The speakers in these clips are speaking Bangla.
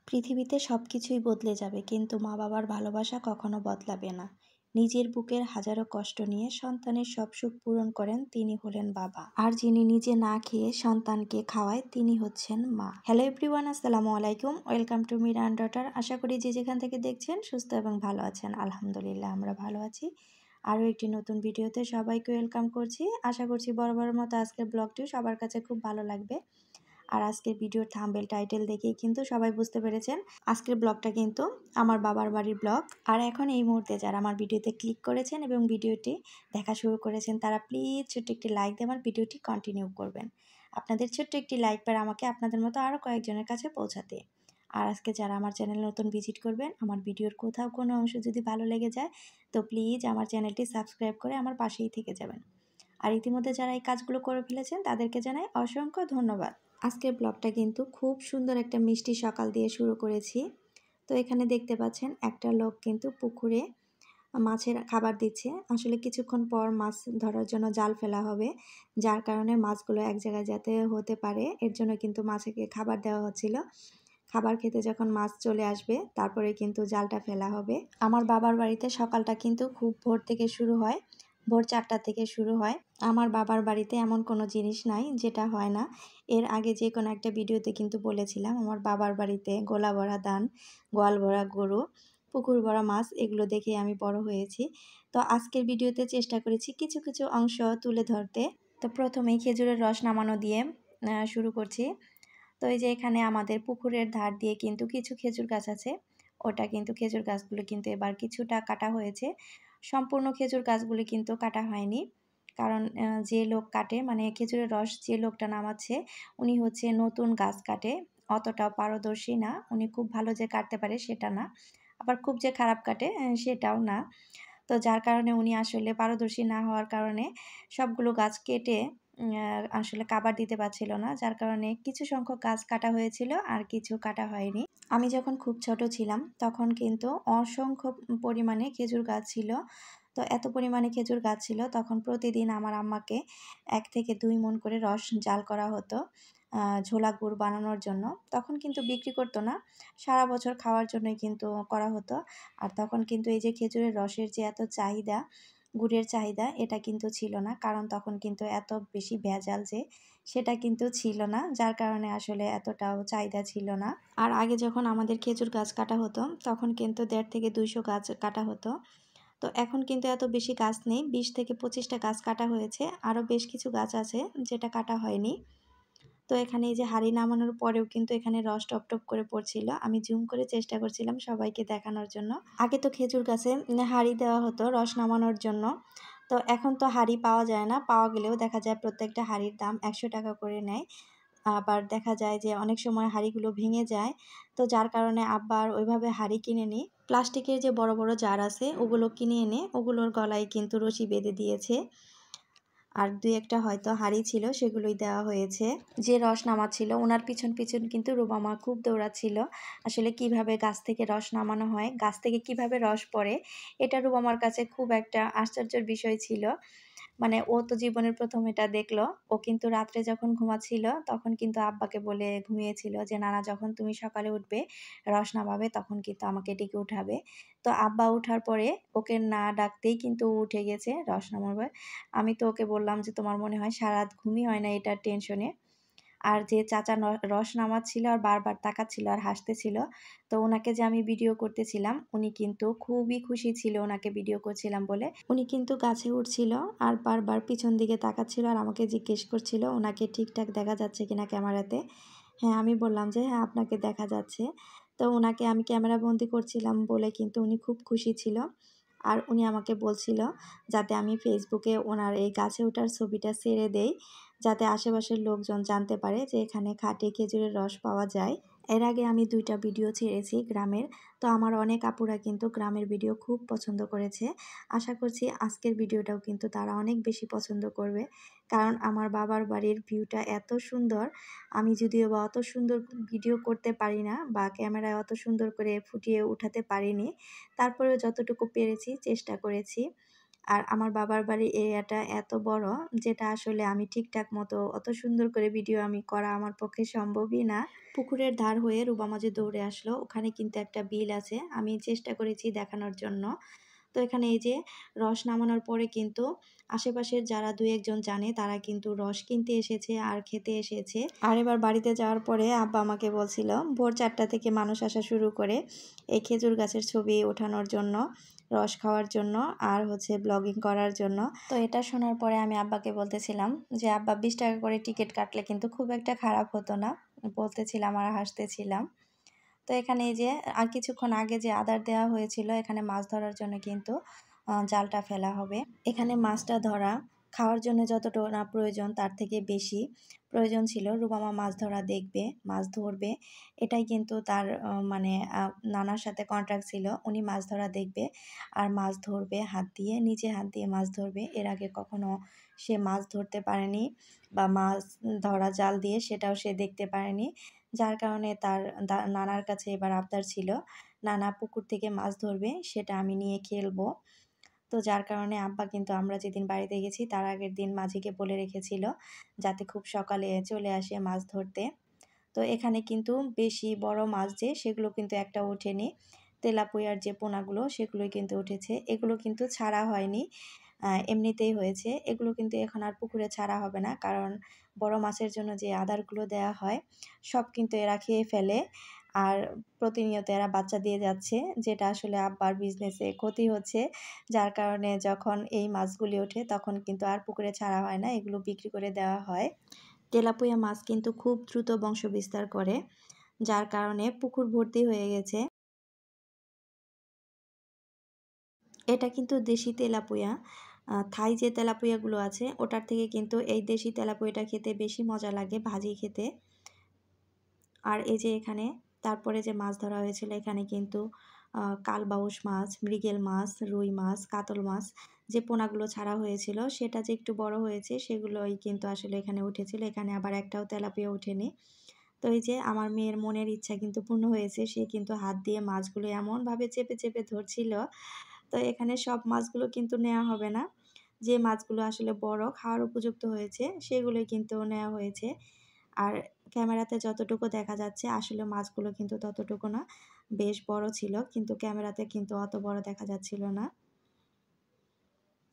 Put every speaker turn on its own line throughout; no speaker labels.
পৃথিবীতে সব কিছুই বদলে যাবে, কিন্তু মা বাবার ভালোবাসা কখনো বদলাবে না। নিজের বুকের হাজারো কষ্ট নিয়ে সন্তানের সব সুখ পূরণ করেন তিনি হলেন বাবা, আর যিনি নিজে না খেয়ে সন্তানকে খাওয়ায় তিনি হচ্ছেন মা। হ্যালো এভরিওয়ান, আসসালামু আলাইকুম। Welcome to Mira and daughter. আশা করি যে যেখান থেকে দেখছেন সুস্থ এবং ভালো আছেন। আলহামদুলিল্লাহ আমরা ভালো আছি। আরও একটি নতুন ভিডিওতে সবাইকে ওয়েলকাম করছি। আশা করছি বরাবরের মতো আজকের ব্লগটিও সবার কাছে খুব ভালো লাগবে। আর আজকের ভিডিওর থাম্বনেল টাইটেল দেখেই কিন্তু সবাই বুঝতে পেরেছেন আজকের ব্লগটা কিন্তু আমার বাবার বাড়ির ব্লগ। আর এখন এই মুহূর্তে যারা আমার ভিডিওতে ক্লিক করেছেন এবং ভিডিওটি দেখা শুরু করেছেন তারা প্লিজ ছোট্ট একটি লাইক দিয়ে আমার ভিডিওটি কন্টিনিউ করবেন। আপনাদের ছোট্ট একটি লাইক পারে আমাকে আপনাদের মতো আরও কয়েকজনের কাছে পৌঁছাতে। আর আজকে যারা আমার চ্যানেল নতুন ভিজিট করবেন, আমার ভিডিওর কোথাও কোনো অংশ যদি ভালো লেগে যায় তো প্লিজ আমার চ্যানেলটি সাবস্ক্রাইব করে আমার পাশেই থেকে যাবেন। আর ইতিমধ্যে যারা এই কাজগুলো করে ফেলেছেন তাদেরকে জানাই অসংখ্য ধন্যবাদ। আজকের ব্লগটা কিন্তু খুব সুন্দর একটা মিষ্টি সকাল দিয়ে শুরু করেছি। তো এখানে দেখতে পাচ্ছেন একটা লোক কিন্তু পুকুরে মাছের খাবার দিচ্ছে। আসলে কিছুক্ষণ পর মাছ ধরার জন্য জাল ফেলা হবে, যার কারণে মাছগুলো এক জায়গায় যাতে হতে পারে এর জন্য কিন্তু মাছকে খাবার দেওয়া হচ্ছিল। খাবার খেতে যখন মাছ চলে আসবে তারপরে কিন্তু জালটা ফেলা হবে। আমার বাবার বাড়িতে সকালটা কিন্তু খুব ভোর থেকে শুরু হয়, ভোর 4টা থেকে শুরু হয়। আমার বাবার বাড়িতে এমন কোনো জিনিস নাই যেটা হয় না। এর আগে যে কোনো একটা ভিডিওতে কিন্তু বলেছিলাম আমার বাবার বাড়িতে গোলা ভরা ধান, গোয়াল ভরা গরু, পুকুর ভরা মাছ, এগুলো দেখে আমি বড় হয়েছি। তো আজকের ভিডিওতে চেষ্টা করেছি কিছু কিছু অংশ তুলে ধরতে। তো প্রথমেই খেজুরের রস নামানো দিয়ে শুরু করছি। তো এই যে এখানে আমাদের পুকুরের ধার দিয়ে কিন্তু কিছু খেজুর গাছ আছে, ওটা কিন্তু খেজুর গাছগুলো কিন্তু এবার কিছুটা কাটা হয়েছে। সম্পূর্ণ খেজুর গাছগুলি কিন্তু কাটা হয়নি, কারণ যে লোক কাটে মানে খেজুরের রস যে লোকটা নামাচ্ছে উনি হচ্ছে নতুন গাছ কাটে, অতটাও পারদর্শী না। উনি খুব ভালো যে কাটতে পারে সেটা না, আবার খুব যে খারাপ কাটে সেটাও না। তো যার কারণে উনি আসলে পারদর্শী না হওয়ার কারণে সবগুলো গাছ কেটে আসলে কাভার দিতে পারছিল না, যার কারণে কিছু সংখ্যক গাছ কাটা হয়েছিল আর কিছু কাটা হয়নি। আমি যখন খুব ছোট ছিলাম তখন কিন্তু অসংখ্য পরিমাণে খেজুর গাছ ছিল। তো এত পরিমাণে খেজুর গাছ ছিল তখন প্রতিদিন আমার আম্মাকে 1 থেকে 2 মণ করে রস জাল করা হতো ঝোলা গুড় বানানোর জন্য। তখন কিন্তু বিক্রি করতো না, সারা বছর খাওয়ার জন্যই কিন্তু করা হতো। আর তখন কিন্তু এই যে খেজুরের রসের যে এত চাহিদা, গুড়ের চাহিদা, এটা কিন্তু ছিল না, কারণ তখন কিন্তু এত বেশি ভেজাল যে সেটা কিন্তু ছিল না, যার কারণে আসলে এতটাও চাহিদা ছিল না। আর আগে যখন আমাদের খেজুর গাছ কাটা হতো তখন কিন্তু 1.5 থেকে 200 গাছ কাটা হতো। তো এখন কিন্তু এত বেশি গাছ নেই, 20 থেকে 25টা গাছ কাটা হয়েছে, আরও বেশ কিছু গাছ আছে যেটা কাটা হয়নি। তো এখানে এই যে হাঁড়ি নামানোর পরেও কিন্তু এখানে রস টপ টপ করে পড়ছিল। আমি জুম করে চেষ্টা করছিলাম সবাইকে দেখানোর জন্য। আগে তো খেজুর গাছে হাঁড়ি দেওয়া হতো রস নামানোর জন্য। তো এখন তো হাঁড়ি পাওয়া যায় না, পাওয়া গেলেও দেখা যায় প্রত্যেকটা হাঁড়ির দাম 100 টাকা করে নেয়। আবার দেখা যায় যে অনেক সময় হাঁড়িগুলো ভেঙে যায়, তো যার কারণে আবার ওইভাবে হাঁড়ি কিনে নিই। প্লাস্টিকের যে বড় বড় জার আছে ওগুলো কিনে এনে ওগুলোর গলায় কিন্তু রশি বেঁধে দিয়েছে। আর 2-একটা হয়তো হাঁড়ি ছিল সেগুলোই দেওয়া হয়েছে। যে রস নামাচ্ছিল ওনার পিছন পিছন কিন্তু রুবামা খুব দৌড়াচ্ছিল। আসলে কিভাবে গাছ থেকে রস নামানো হয়, গাছ থেকে কিভাবে রস পড়ে, এটা রুবামার কাছে খুব একটা আশ্চর্যের বিষয় ছিল। মানে ও তো জীবনের প্রথম এটা দেখলো। ও কিন্তু রাত্রে যখন ঘুমাচ্ছিল তখন কিন্তু আব্বাকে বলে ঘুমিয়েছিল যে নানা যখন তুমি সকালে উঠবে রস নামাবে তখন কিন্তু আমাকে ডেকে উঠাবে। তো আব্বা উঠার পরে ওকে না ডাকতেই কিন্তু ও উঠে গেছে রস নামাবে। আমি তো ওকে বললাম যে তোমার মনে হয় সারারাত ঘুমই হয় না এটার টেনশনে। আর যে চাচা রস নামাচ্ছিল আর বারবার তাকাচ্ছিল আর হাসতেছিল, তো ওনাকে যে আমি ভিডিও করতেছিলাম উনি কিন্তু খুবই খুশি ছিল ওনাকে ভিডিও করছিলাম বলে। উনি কিন্তু গাছে উঠছিল আর বারবার পিছন দিকে তাকাচ্ছিল আর আমাকে জিজ্ঞেস করছিল ওনাকে ঠিকঠাক দেখা যাচ্ছে কিনা ক্যামেরাতে। হ্যাঁ, আমি বললাম যে হ্যাঁ আপনাকে দেখা যাচ্ছে। তো ওনাকে আমি ক্যামেরা বন্দি করছিলাম বলে কিন্তু উনি খুব খুশি ছিল। আর উনি আমাকে বলছিল যাতে আমি ফেসবুকে ওনার এই গাছে ওঠার ছবিটা ছেড়ে দেই, যাতে আশেপাশের লোকজন জানতে পারে যে এখানে খাঁটি খেজুরের রস পাওয়া যায়। এর আগে আমি 2টা ভিডিও ছেড়েছি গ্রামের। তো আমার অনেক আপুরা কিন্তু গ্রামের ভিডিও খুব পছন্দ করেছে। আশা করছি আজকের ভিডিওটাও কিন্তু তারা অনেক বেশি পছন্দ করবে, কারণ আমার বাবার বাড়ির ভিউটা এত সুন্দর। আমি যদিও বা অত সুন্দর ভিডিও করতে পারি না বা ক্যামেরায় অত সুন্দর করে ফুটিয়ে উঠাতে পারিনি, তারপরেও যতটুকু পেরেছি চেষ্টা করেছি। আর আমার বাবার বাড়ির এরিয়াটা এত বড়, যেটা আসলে আমি ঠিকঠাক মতো অত সুন্দর করে ভিডিও আমি করা আমার পক্ষে সম্ভবই না। পুকুরের ধার হয়ে রুবামা যে দৌড়ে আসলো, ওখানে কিন্তু একটা বিল আছে। আমি চেষ্টা করেছি দেখানোর জন্য। তো এখানে এই যে রস নামানোর পরে কিন্তু আশেপাশের যারা ২-১ জন জানে তারা কিন্তু রস কিনতে এসেছে আর খেতে এসেছে। আর এবার বাড়িতে যাওয়ার পরে আব্বা আমাকে বলছিল ভোর ৪টা থেকে মানুষ আসা শুরু করে এই খেজুর গাছের ছবি ওঠানোর জন্য, রস খাওয়ার জন্য আর হচ্ছে ব্লগিং করার জন্য। তো এটা শোনার পরে আমি আব্বাকে বলতেছিলাম যে আব্বা ২০ টাকা করে টিকিট কাটলে কিন্তু খুব একটা খারাপ হতো না, বলতেছিলাম আর হাসতেছিলাম। তো এখানে এই যে আর কিছুক্ষণ আগে যে আদার দেওয়া হয়েছিল, এখানে মাছ ধরার জন্য কিন্তু জালটা ফেলা হবে। এখানে মাছটা ধরা খাওয়ার জন্য যতটুকু না প্রয়োজন তার থেকে বেশি প্রয়োজন ছিল। রুবামা মাছ ধরা দেখবে, মাছ ধরবে, এটাই কিন্তু তার মানে নানার সাথে কন্ট্রাক্ট ছিল। উনি মাছ ধরা দেখবে আর মাছ ধরবে হাত দিয়ে, নিজে হাত দিয়ে মাছ ধরবে। এর আগে কখনো সে মাছ ধরতে পারেনি বা মাছ ধরা জাল দিয়ে সেটাও সে দেখতে পারেনি। যার কারণে তার নানার কাছে এবার আবদার ছিল, নানা পুকুর থেকে মাছ ধরবে, সেটা আমি নিয়ে খেলবো। তো যার কারণে আব্বা কিন্তু আমরা যেদিন বাড়িতে গেছি তার আগের দিন মাঝিকে বলে রেখেছিল যাতে খুব সকালে চলে আসে মাছ ধরতে। তো এখানে কিন্তু বেশি বড় মাছ যে সেগুলো কিন্তু একটা ওঠেনি, তেলাপুয়ার যে পোনাগুলো সেগুলোই কিন্তু উঠেছে। এগুলো কিন্তু ছাড়া হয়নি, এমনিতেই হয়েছে। এগুলো কিন্তু এখন আর পুকুরে ছাড়া হবে না, কারণ বড় মাছের জন্য যে আদারগুলো দেয়া হয় সব কিন্তু এরা খেয়ে ফেলে। আর প্রতিনিয়ত এরা বাচ্চা দিয়ে যাচ্ছে, যেটা আসলে আব্বার বিজনেসে ক্ষতি হচ্ছে। যার কারণে যখন এই মাছগুলি ওঠে তখন কিন্তু আর পুকুরে ছাড়া হয় না, এগুলো বিক্রি করে দেওয়া হয়। তেলাপুয়া মাছ কিন্তু খুব দ্রুত বংশ বিস্তার করে, যার কারণে পুকুর ভর্তি হয়ে গেছে। এটা কিন্তু দেশি তেলাপুয়া। থাই যে তেলাপুয়াগুলো আছে ওটার থেকে কিন্তু এই দেশি তেলাপুয়াটা খেতে বেশি মজা লাগে ভাজি খেতে। আর এই যে এখানে তারপরে যে মাছ ধরা হয়েছিল, এখানে কিন্তু কালবাউস মাছ, মৃগেল মাছ, রুই মাছ, কাতল মাছ যে পোনাগুলো ছাড়া হয়েছিল সেটা যে একটু বড় হয়েছে সেগুলোই কিন্তু আসলে এখানে উঠেছিল। এখানে আবার একটাও তেলাপিয়া ওঠেনি। তো এই যে আমার মেয়ের মনের ইচ্ছা কিন্তু পূর্ণ হয়েছে, সে কিন্তু হাত দিয়ে মাছগুলো এমনভাবে চেপে চেপে ধরছিল। তো এখানে সব মাছগুলো কিন্তু নেওয়া হবে না, যে মাছগুলো আসলে বড় খাওয়ার উপযুক্ত হয়েছে সেগুলোই কিন্তু নেওয়া হয়েছে। আর ক্যামেরাতে যতটুকু দেখা যাচ্ছে আসলে মাছগুলো কিন্তু ততটুকু না, বেশ বড় ছিল, কিন্তু ক্যামেরাতে কিন্তু অত বড় দেখা যাচ্ছিল না।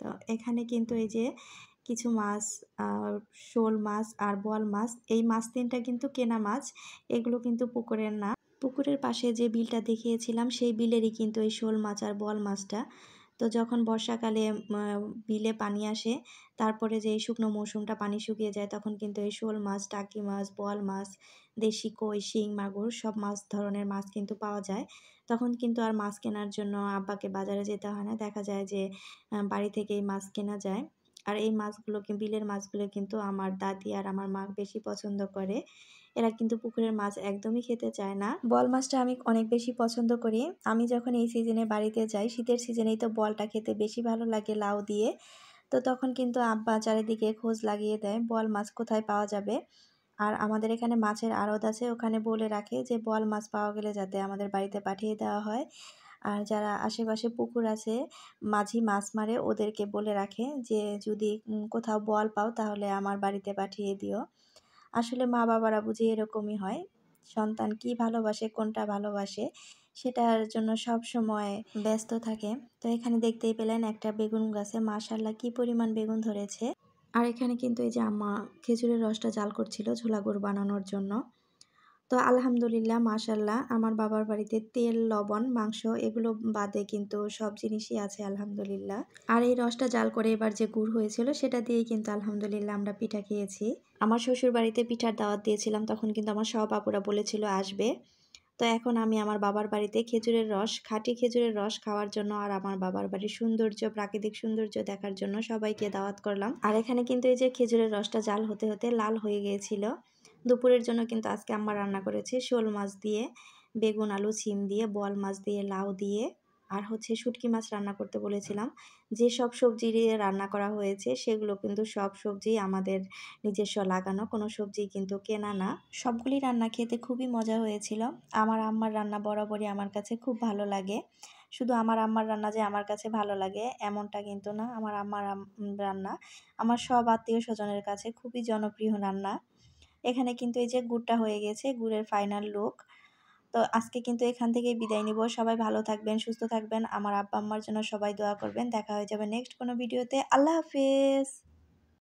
তো এখানে কিন্তু এই যে কিছু মাছ, শোল মাছ আর বোয়াল মাছ, এই মাছ তিনটা কিন্তু কেনা মাছ, এগুলো কিন্তু পুকুরের না। পুকুরের পাশে যে বিলটা দেখিয়েছিলাম সেই বিলেরই কিন্তু এই শোল মাছ আর বোয়াল মাছটা। তো যখন বর্ষাকালে বিলে পানি আসে, তারপরে যে এই শুকনো মৌসুমটা পানি শুকিয়ে যায়, তখন কিন্তু এই শোল মাছ, টাকি মাছ, বোয়াল মাছ, দেশি কই, শিং, মাগুর সব মাছ ধরনের মাছ কিন্তু পাওয়া যায়। তখন কিন্তু আর মাছ কেনার জন্য আব্বাকে বাজারে যেতে হয় না, দেখা যায় যে বাড়ি থেকেই মাছ কেনা যায়। আর এই মাছগুলো বিলের মাছগুলো কিন্তু আমার দাদি আর আমার মা বেশি পছন্দ করে। এরা কিন্তু পুকুরের মাছ একদমই খেতে চায় না। বোয়াল মাছটা আমি অনেক বেশি পছন্দ করি। আমি যখন এই সিজনে বাড়িতে যাই, শীতের সিজনেই তো বোয়ালটা খেতে বেশি ভালো লাগে লাউ দিয়ে। তো তখন কিন্তু আব্বা চারিদিকে খোঁজ লাগিয়ে দেয় বোয়াল মাছ কোথায় পাওয়া যাবে। আর আমাদের এখানে মাছের আড়ত আছে, ওখানে বলে রাখে যে বোয়াল মাছ পাওয়া গেলে যাতে আমাদের বাড়িতে পাঠিয়ে দেওয়া হয়। আর যারা আশেপাশে পুকুর আছে, মাঝি মাছ মারে, ওদেরকে বলে রাখে যে যদি কোথাও বোয়াল পাও তাহলে আমার বাড়িতে পাঠিয়ে দিও। আসলে মা বাবারা বুঝি এরকমই হয়, সন্তান কি ভালোবাসে, কোনটা ভালোবাসে সেটার জন্য সব সময় ব্যস্ত থাকে। তো এখানে দেখতেই পেলেন একটা বেগুন গাছে মাশাআল্লাহ কি পরিমাণ বেগুন ধরেছে। আর এখানে কিন্তু এই যে আম্মা খেজুরের রসটা জাল করছিল ঝোলা গুড় বানানোর জন্য। তো আলহামদুলিল্লাহ মাশাআল্লাহ আমার বাবার বাড়িতে তেল, লবণ, মাংস এগুলো বাদে কিন্তু সব জিনিসই আছে আলহামদুলিল্লাহ। আর এই রসটা জাল করে এবার যে গুড় হয়েছিল সেটা দিয়েই কিন্তু আলহামদুলিল্লাহ আমরা পিঠা খেয়েছি। আমার শ্বশুর বাড়িতে পিঠার দাওয়াত দিয়েছিলাম, তখন কিন্তু আমার সব আপুরা বলেছিল আসবে। তো এখন আমি আমার বাবার বাড়িতে খেজুরের রস, খাঁটি খেজুরের রস খাওয়ার জন্য আর আমার বাবার বাড়ির সৌন্দর্য, প্রাকৃতিক সৌন্দর্য দেখার জন্য সবাইকে দাওয়াত করলাম। আর এখানে কিন্তু এই যে খেজুরের রসটা জাল হতে হতে লাল হয়ে গিয়েছিল। দুপুরের জন্য কিন্তু আজকে আম্মা রান্না করেছে শোল মাছ দিয়ে, বেগুন, আলু, শিম দিয়ে, বোয়াল মাছ দিয়ে, লাউ দিয়ে। আর হচ্ছে শুটকি মাছ রান্না করতে বলেছিলাম। যেসব সবজি দিয়ে রান্না করা হয়েছে সেগুলো কিন্তু সব সবজি আমাদের নিজস্ব লাগানো, কোনো সবজি কিন্তু কেনা না। সবগুলি রান্না খেতে খুবই মজা হয়েছিল। আমার আম্মার রান্না বরাবরই আমার কাছে খুব ভালো লাগে। শুধু আমার আম্মার রান্না যে আমার কাছে ভালো লাগে এমনটা কিন্তু না। আমার আম্মার রান্না আমার সব আত্মীয়স্বজনের কাছে খুবই জনপ্রিয় রান্না। এখানে কিন্তু এই যে গুড়টা হয়ে গেছে, গুড়ের ফাইনাল লুক। তো আজকে কিন্তু এখান থেকেই বিদায় নিব। সবাই ভালো থাকবেন, সুস্থ থাকবেন। আমার আব্বা আম্মার জন্য সবাই দোয়া করবেন। দেখা হয়ে যাবে নেক্সট কোনো ভিডিওতে। আল্লাহ হাফেজ।